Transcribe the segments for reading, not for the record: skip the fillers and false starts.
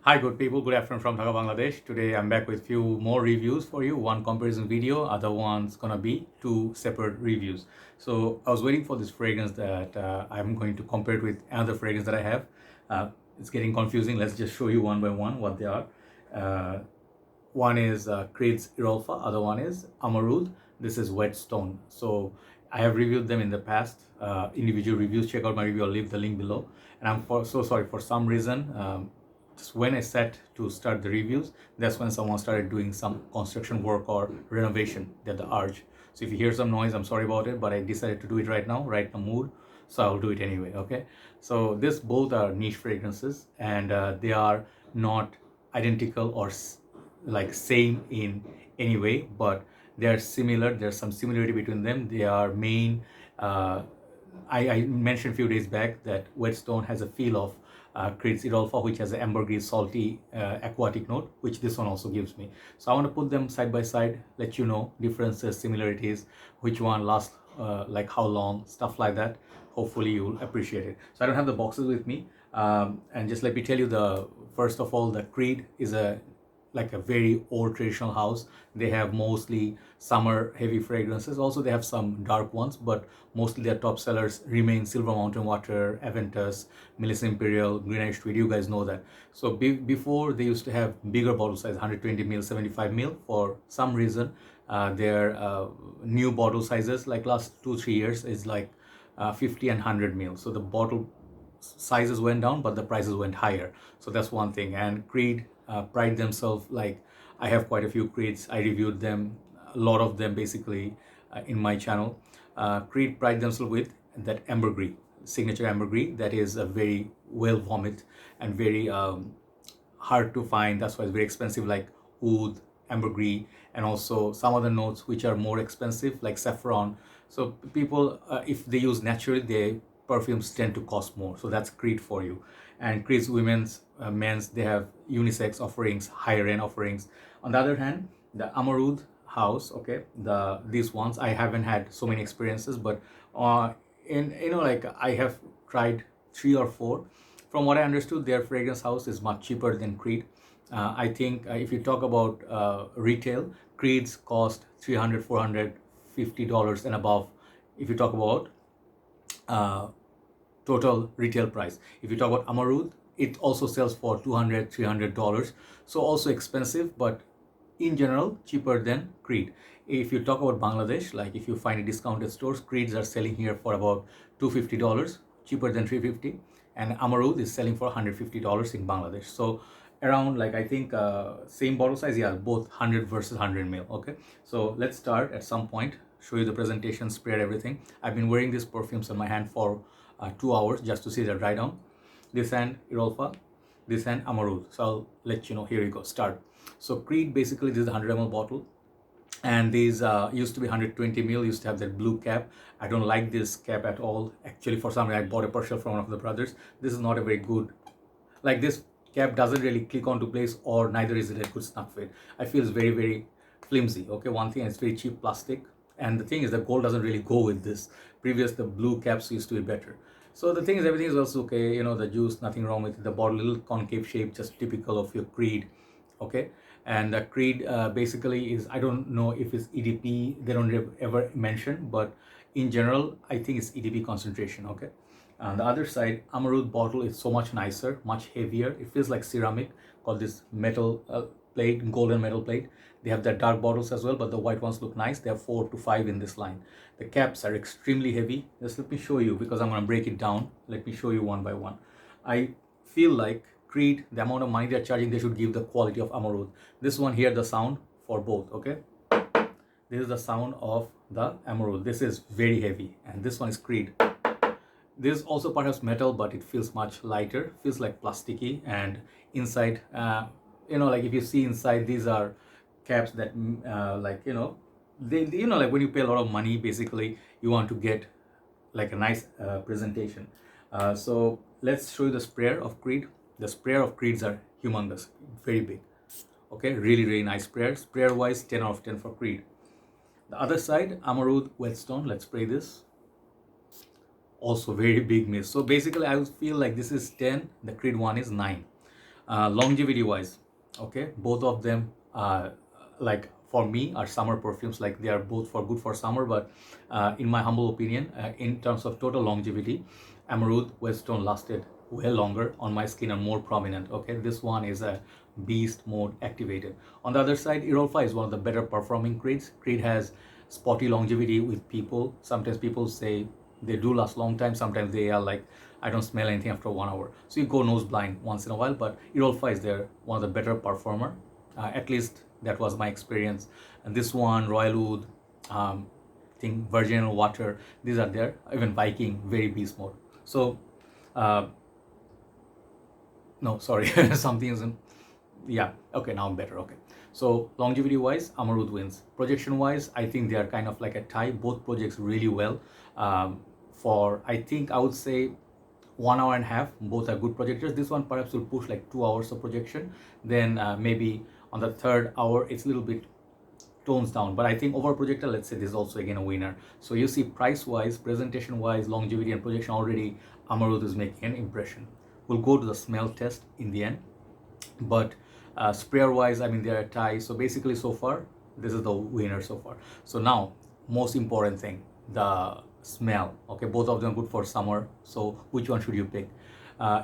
Hi good people, good afternoon from Dhaka, Bangladesh. Today I'm back with few more reviews for you. One comparison video, other one's gonna be two separate reviews. So I was waiting for this fragrance that I'm going to compare it with another fragrance that I have. It's getting confusing. Let's just show you one by one what they are. Uh, One is Creed's Erolfa, other one is Amouroud. This is Whetstone. So I have reviewed them in the past. Individual reviews, check out my review. I'll leave the link below. And so sorry for some reason. Just when I set to start the reviews, that's when someone started doing some construction work or renovation. They're the urge. So if you hear some noise, I'm sorry about it, but I decided to do it right now, right in the mood. So I'll do it anyway. Okay. So this both are niche fragrances, and they are not identical or like same in any way, but they are similar. There's some similarity between them. They are main I mentioned a few days back that Whetstone has a feel of Creed's Erolfa, which has an ambergris salty aquatic note, which this one also gives me. So I want to put them side by side, let you know differences, similarities, which one lasts like how long, stuff like that. Hopefully you'll appreciate it. So I don't have the boxes with me, and just let me tell you, the first of all, the Creed is a like a very old traditional house. They have mostly summer heavy fragrances. Also they have some dark ones, but mostly their top sellers remain Silver Mountain Water, Aventus, Melissa Imperial, Green Irish Tweed. You guys know that. So before they used to have bigger bottle size, 120 ml, 75 ml. For some reason their new bottle sizes like last 2-3 years is like 50 and 100 ml. So the bottle sizes went down, but the prices went higher. So that's one thing. And Creed pride themselves, like I have quite a few Creeds. I reviewed them, a lot of them basically in my channel. Creed pride themselves with that ambergris, signature ambergris, that is a very well vomit and very hard to find. That's why it's very expensive, like oud, ambergris, and also some other notes which are more expensive like saffron. So people, if they use naturally, their perfumes tend to cost more. So that's Creed for you. And Creed's women's, men's, they have unisex offerings, higher end offerings. On the other hand, the Amouroud house, okay, these ones I haven't had so many experiences, but in like I have tried 3 or 4. From what I understood, their fragrance house is much cheaper than Creed. I think if you talk about retail, Creed's cost $300-$450 and above. If you talk about uh, total retail price. If you talk about Amouroud, it also sells for $200-$300. So also expensive, but in general cheaper than Creed. If you talk about Bangladesh, like if you find a discounted stores, Creeds are selling here for about $250, cheaper than $350, and Amouroud is selling for $150 in Bangladesh. So around, like I think same bottle size, yeah, both 100 versus 100 ml. Okay, so let's start at some point, show you the presentation, spray, everything. I've been wearing these perfumes on my hand for 2 hours just to see the dry down. This hand Erolfa, this hand Amouroud. So I'll let you know. Here you go. Start. So Creed, basically this is a 100 ml bottle, and these used to be 120 ml, used to have that blue cap. I don't like this cap at all. Actually, for some reason I bought a partial from one of the brothers. This is not a very good, like this cap doesn't really click onto place, or neither is it a good snug fit. I feel it's very, very flimsy. Okay, one thing, it's very cheap plastic, and the thing is the gold doesn't really go with this. Previous, the blue caps used to be better. So the thing is, everything is also okay. The juice, nothing wrong with it. The bottle, little concave shape, just typical of your Creed. Okay, and the Creed basically is, I don't know if it's EDP. They don't ever mention, but in general, I think it's EDP concentration. Okay. On the other side, Amouroud bottle is so much nicer, much heavier. It feels like ceramic, called this metal plate, golden metal plate. They have the dark bottles as well, but the white ones look nice. They have 4 to 5 in this line. The caps are extremely heavy. Just let me show you, because I'm going to break it down. Let me show you one by one. I feel like Creed, the amount of money they're charging, they should give the quality of Amouroud. This one here, the sound for both, okay? This is the sound of the Amouroud. This is very heavy, and this one is Creed. This is also perhaps metal, but it feels much lighter, feels like plasticky. And inside, like if you see inside, these are caps that like they like when you pay a lot of money, basically you want to get like a nice presentation. So let's show you the sprayer of Creed. The sprayer of Creeds are humongous, very big. Okay, really, really nice sprayer. Sprayer wise, 10 out of 10 for Creed. The other side, Amouroud Whetstone. Let's spray this. Also very big miss. So basically I feel like this is 10, the Creed one is 9. Longevity wise, okay, both of them like for me are summer perfumes. Like they are both for good for summer, but in my humble opinion, in terms of total longevity, Amouroud Whetstone lasted way longer on my skin and more prominent. Okay, this one is a beast mode activated. On the other side, Erolfa is one of the better performing creeds. Creed has spotty longevity with people. Sometimes people say they do last long time. Sometimes they are like, I don't smell anything after 1 hour. So you go nose blind once in a while, but Erolfa is there, one of the better performer. At least that was my experience. And this one, Royal Oud, thing, Virgin Water, these are there. Even Viking, very beast mode. So, no, sorry, something isn't. Yeah, okay, now I'm better. Okay. So longevity wise, Amouroud wins. Projection wise, I think they are kind of like a tie. Both projects really well. For I think I would say 1 hour and a half, both are good projectors. This one perhaps will push like 2 hours of projection. Then maybe on the third hour, it's a little bit tones down. But I think over projector, let's say this is also again a winner. So you see price wise, presentation wise, longevity and projection already, Amouroud is making an impression. We'll go to the smell test in the end. But sprayer wise, I mean, they're a tie. So basically so far, this is the winner so far. So now, most important thing, the smell. Okay, both of them good for summer. So which one should you pick?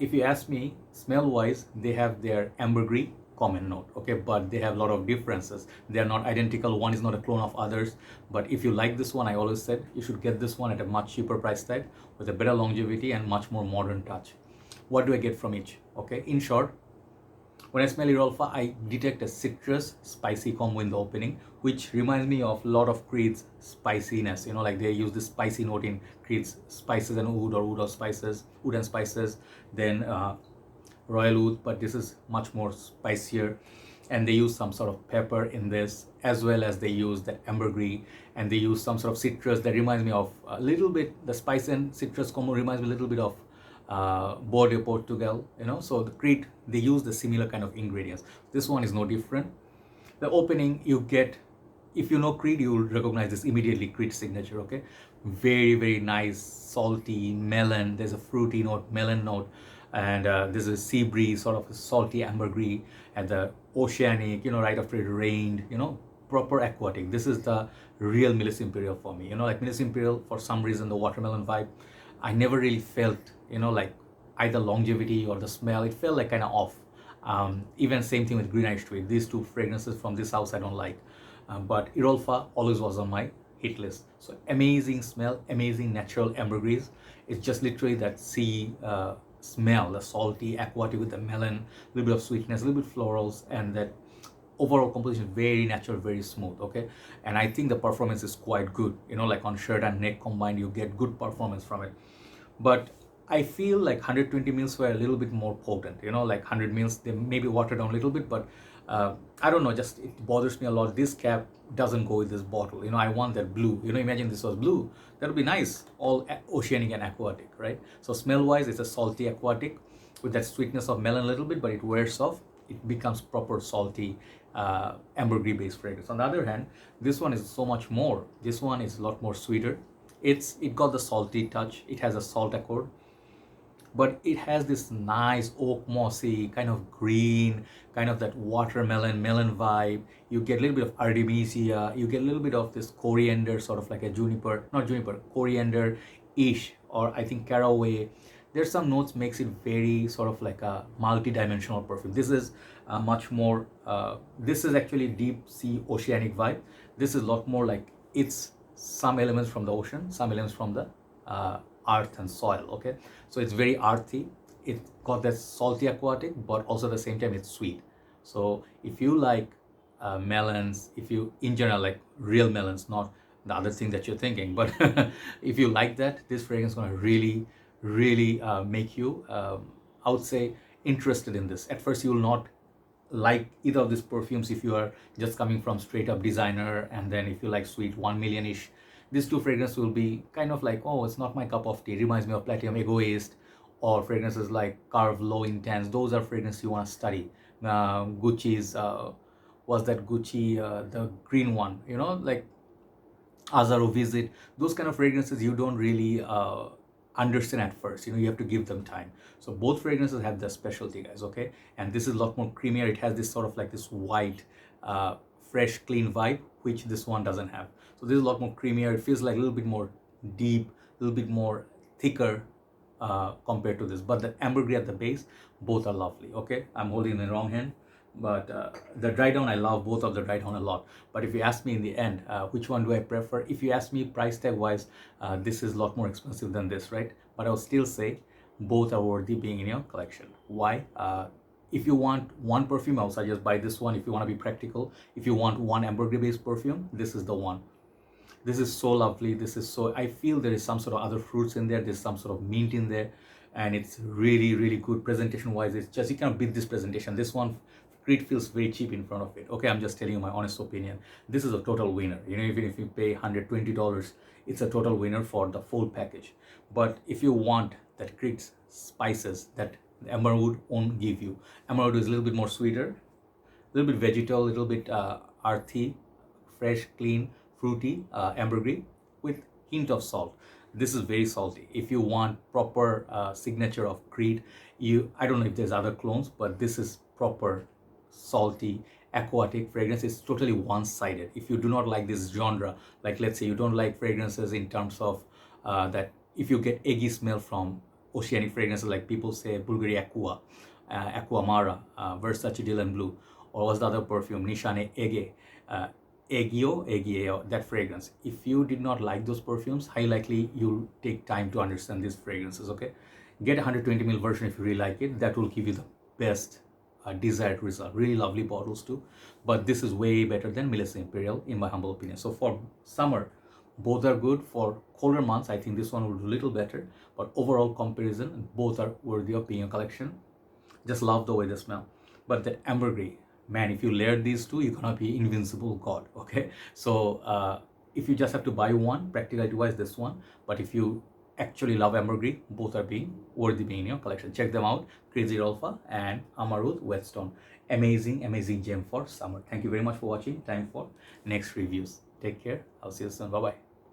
If you ask me, smell wise, they have their ambergris common note, okay, but they have a lot of differences. They are not identical. One is not a clone of others. But if you like this one, I always said you should get this one at a much cheaper price tag with a better longevity and much more modern touch. What do I get from each? Okay, in short, when I smell Erolfa, I detect a citrus spicy combo in the opening, which reminds me of a lot of Creed's spiciness. You know, like they use this spicy note in Creed's spices and oud or oud or spices, oud and spices. Then Royal Oud, but this is much more spicier. And they use some sort of pepper in this, as well as they use the ambergris, and they use some sort of citrus that reminds me of a little bit, the spice and citrus combo reminds me a little bit of Bordeaux, Portugal, you know. So the Creed, they use the similar kind of ingredients. This one is no different. The opening you get, if you know Creed, you will recognize this immediately, Creed signature, okay? Very, very nice, salty melon. There's a fruity note, melon note, and there's a sea breeze, sort of a salty ambergris, and the oceanic, you know, right after it rained, you know, proper aquatic. This is the real Milis Imperial for me. You know, like Milis Imperial, for some reason, the watermelon vibe, I never really felt, you know, like either longevity or the smell. It felt like kind of off. Even same thing with Green Eye Street. These two fragrances from this house I don't like. But Erolfa always was on my hit list. So amazing smell, amazing natural ambergris. It's just literally that sea smell, the salty, aquatic with the melon, a little bit of sweetness, a little bit florals, and that overall composition very natural, very smooth. Okay, and I think the performance is quite good. You know, like on shirt and neck combined, you get good performance from it. But I feel like 120 mils were a little bit more potent. You know, like 100 mils, they maybe watered down a little bit, but I don't know, just it bothers me a lot. This cap doesn't go with this bottle. You know, I want that blue. You know, imagine this was blue. That would be nice, all oceanic and aquatic, right? So smell wise, it's a salty aquatic with that sweetness of melon a little bit, but it wears off. It becomes proper salty ambergris based fragrance. On the other hand, this one is so much more. This one is a lot more sweeter. It got the salty touch. It has a salt accord, but it has this nice oak mossy kind of green, kind of that watermelon melon vibe. You get a little bit of artemisia, you get a little bit of this coriander, sort of like a juniper, not juniper, coriander ish, or I think caraway. There's some notes makes it very sort of like a multi-dimensional perfume. This is much more this is actually deep sea oceanic vibe. This is a lot more like it's some elements from the ocean, some elements from the earth and soil. Okay, so it's very earthy. It got that salty aquatic, but also at the same time it's sweet. So if you like melons, if you in general like real melons, not the other thing that you're thinking, but if you like that, this fragrance is going to really make you I would say interested in this. At first you will not like either of these perfumes if you are just coming from straight up designer, and then if you like sweet 1 million ish, these two fragrances will be kind of like, oh, it's not my cup of tea. It reminds me of Platinum Egoist, or fragrances like Carve Low Intense. Those are fragrances you want to study. Gucci's was that Gucci the green one, you know, like Azaro Visit. Those kind of fragrances you don't really understand at first. You have to give them time. So both fragrances have their specialty, guys. Okay, and this is a lot more creamier. It has this sort of like this white fresh clean vibe, which this one doesn't have. So this is a lot more creamier. It feels like a little bit more deep, a little bit more thicker compared to this. But the ambergris at the base, both are lovely. Okay, I'm holding in the wrong hand, but the dry down, I love both of the dry down a lot. But if you ask me in the end, which one do I prefer? If you ask me price tag wise, this is a lot more expensive than this, right? But I'll still say both are worthy being in your collection. Why? If you want one perfume, I'll suggest buy this one. If you want to be practical, if you want one ambergris based perfume, this is the one. This is so lovely. This is so, I feel there is some sort of other fruits in there. There's some sort of mint in there, and it's really, really good presentation wise. It's just, you cannot beat this presentation. This one, Creed feels very cheap in front of it. Okay, I'm just telling you my honest opinion. This is a total winner. Even if you pay $120, it's a total winner for the full package. But if you want that Creed's spices that Amouroud won't give you, Amouroud is a little bit more sweeter, a little bit vegetal, a little bit earthy, fresh, clean, fruity ambergris with hint of salt. This is very salty. If you want proper signature of Creed, I don't know if there's other clones, but this is proper salty aquatic fragrance. Is totally one-sided. If you do not like this genre, like let's say you don't like fragrances in terms of that, if you get eggy smell from oceanic fragrances, like people say Bulgari Aqua, Aqua Mara, Versace Dylan Blue, or what's the other perfume, Nishane Ege, Eggio, that fragrance. If you did not like those perfumes, highly likely you'll take time to understand these fragrances. Okay, get a 120 ml version if you really like it. That will give you the best desired result. Really lovely bottles too, but this is way better than Melissa Imperial in my humble opinion. So for summer, both are good. For colder months, I think this one will do a little better, but overall comparison, both are worthy of being a collection. Just love the way they smell. But the ambergris, man, if you layer these two, you're gonna be invincible god. Okay, so if you just have to buy one, practicality wise, this one. But if you actually love ambergris, both are being worthy being in your collection. Check them out. Crazy Erolfa and Amouroud Whetstone. Amazing gem for summer. Thank you very much for watching. Time for next reviews. Take care. I'll see you soon. Bye bye.